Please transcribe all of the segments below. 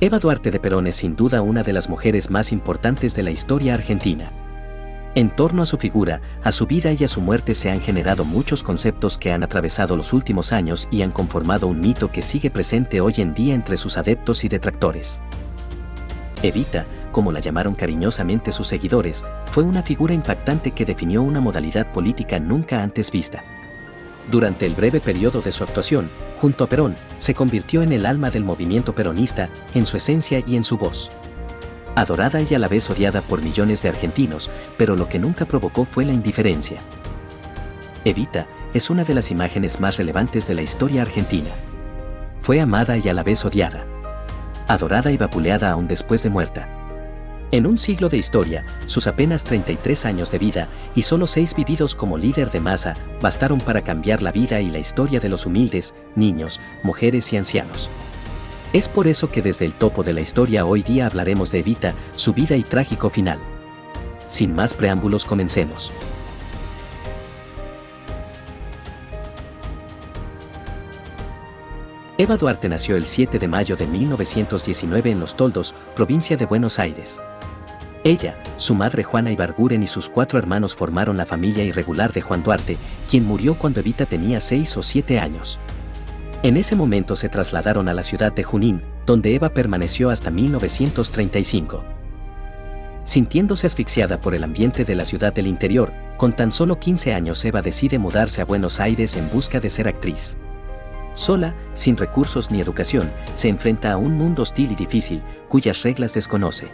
Eva Duarte de Perón es sin duda una de las mujeres más importantes de la historia argentina. En torno a su figura, a su vida y a su muerte se han generado muchos conceptos que han atravesado los últimos años y han conformado un mito que sigue presente hoy en día entre sus adeptos y detractores. Evita, como la llamaron cariñosamente sus seguidores, fue una figura impactante que definió una modalidad política nunca antes vista. Durante el breve periodo de su actuación, junto a Perón, se convirtió en el alma del movimiento peronista, en su esencia y en su voz. Adorada y a la vez odiada por millones de argentinos, pero lo que nunca provocó fue la indiferencia. Evita es una de las imágenes más relevantes de la historia argentina. Fue amada y a la vez odiada. Adorada y vapuleada aún después de muerta. En un siglo de historia, sus apenas 33 años de vida y solo 6 vividos como líder de masa bastaron para cambiar la vida y la historia de los humildes, niños, mujeres y ancianos. Es por eso que desde el topo de la historia hoy día hablaremos de Evita, su vida y trágico final. Sin más preámbulos, comencemos. Eva Duarte nació el 7 de mayo de 1919 en Los Toldos, provincia de Buenos Aires. Ella, su madre Juana Ibarguren y sus 4 hermanos formaron la familia irregular de Juan Duarte, quien murió cuando Evita tenía 6 o 7 años. En ese momento se trasladaron a la ciudad de Junín, donde Eva permaneció hasta 1935. Sintiéndose asfixiada por el ambiente de la ciudad del interior, con tan solo 15 años Eva decide mudarse a Buenos Aires en busca de ser actriz. Sola, sin recursos ni educación, se enfrenta a un mundo hostil y difícil, cuyas reglas desconoce.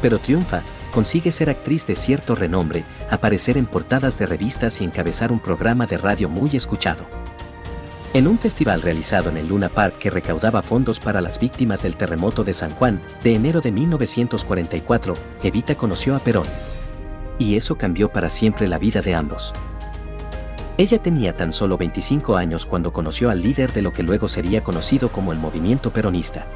Pero triunfa, consigue ser actriz de cierto renombre, aparecer en portadas de revistas y encabezar un programa de radio muy escuchado. En un festival realizado en el Luna Park que recaudaba fondos para las víctimas del terremoto de San Juan, de enero de 1944, Evita conoció a Perón. Y eso cambió para siempre la vida de ambos. Ella tenía tan solo 25 años cuando conoció al líder de lo que luego sería conocido como el movimiento peronista.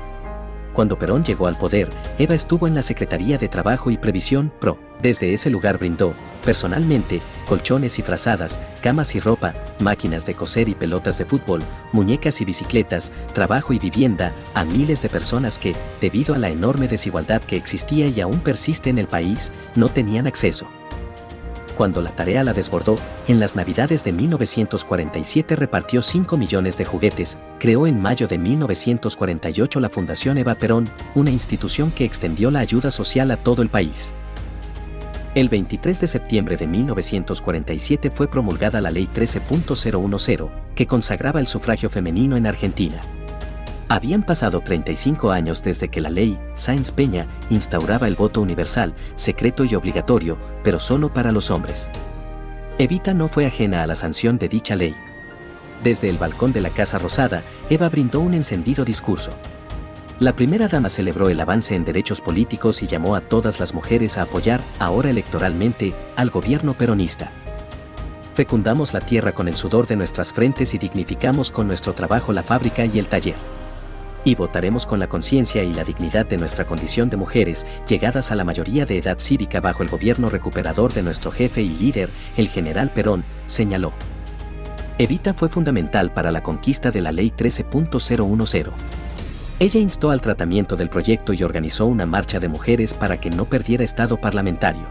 Cuando Perón llegó al poder, Eva estuvo en la Secretaría de Trabajo y Previsión, PRO. Desde ese lugar brindó, personalmente, colchones y frazadas, camas y ropa, máquinas de coser y pelotas de fútbol, muñecas y bicicletas, trabajo y vivienda, a miles de personas que, debido a la enorme desigualdad que existía y aún persiste en el país, no tenían acceso. Cuando la tarea la desbordó, en las Navidades de 1947 repartió 5 millones de juguetes, creó en mayo de 1948 la Fundación Eva Perón, una institución que extendió la ayuda social a todo el país. El 23 de septiembre de 1947 fue promulgada la Ley 13.010, que consagraba el sufragio femenino en Argentina. Habían pasado 35 años desde que la ley Sáenz-Peña instauraba el voto universal, secreto y obligatorio, pero solo para los hombres. Evita no fue ajena a la sanción de dicha ley. Desde el balcón de la Casa Rosada, Eva brindó un encendido discurso. La primera dama celebró el avance en derechos políticos y llamó a todas las mujeres a apoyar, ahora electoralmente, al gobierno peronista. Fecundamos la tierra con el sudor de nuestras frentes y dignificamos con nuestro trabajo la fábrica y el taller. Y votaremos con la conciencia y la dignidad de nuestra condición de mujeres, llegadas a la mayoría de edad cívica bajo el gobierno recuperador de nuestro jefe y líder, el general Perón, señaló. Evita fue fundamental para la conquista de la Ley 13.010. Ella instó al tratamiento del proyecto y organizó una marcha de mujeres para que no perdiera estado parlamentario.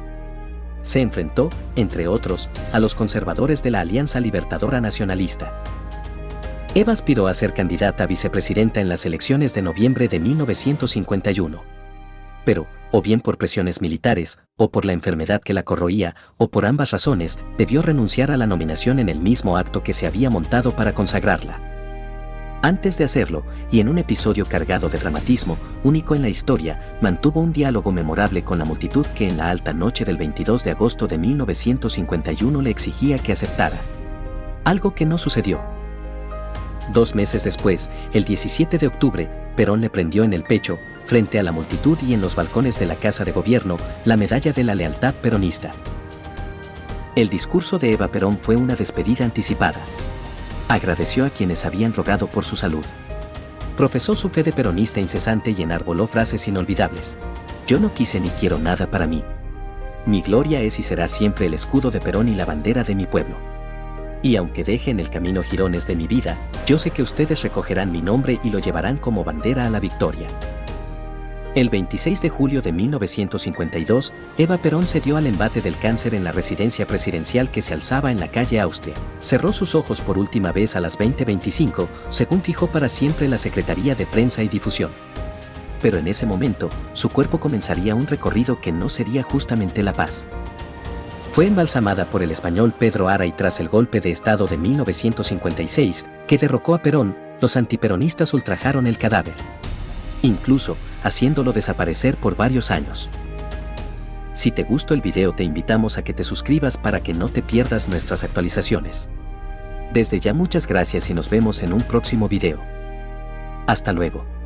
Se enfrentó, entre otros, a los conservadores de la Alianza Libertadora Nacionalista. Eva aspiró a ser candidata a vicepresidenta en las elecciones de noviembre de 1951. Pero, o bien por presiones militares, o por la enfermedad que la corroía, o por ambas razones, debió renunciar a la nominación en el mismo acto que se había montado para consagrarla. Antes de hacerlo, y en un episodio cargado de dramatismo, único en la historia, mantuvo un diálogo memorable con la multitud que en la alta noche del 22 de agosto de 1951 le exigía que aceptara. Algo que no sucedió. 2 meses después, el 17 de octubre, Perón le prendió en el pecho, frente a la multitud y en los balcones de la Casa de Gobierno, la medalla de la lealtad peronista. El discurso de Eva Perón fue una despedida anticipada. Agradeció a quienes habían rogado por su salud. Profesó su fe de peronista incesante y enarboló frases inolvidables. Yo no quise ni quiero nada para mí. Mi gloria es y será siempre el escudo de Perón y la bandera de mi pueblo. Y aunque deje en el camino jirones de mi vida, yo sé que ustedes recogerán mi nombre y lo llevarán como bandera a la victoria. El 26 de julio de 1952, Eva Perón cedió al embate del cáncer en la residencia presidencial que se alzaba en la calle Austria. Cerró sus ojos por última vez a las 20:25, según fijó para siempre la Secretaría de Prensa y Difusión. Pero en ese momento, su cuerpo comenzaría un recorrido que no sería justamente la paz. Fue embalsamada por el español Pedro Ara y tras el golpe de Estado de 1956, que derrocó a Perón, los antiperonistas ultrajaron el cadáver, incluso haciéndolo desaparecer por varios años. Si te gustó el video, te invitamos a que te suscribas para que no te pierdas nuestras actualizaciones. Desde ya muchas gracias y nos vemos en un próximo video. Hasta luego.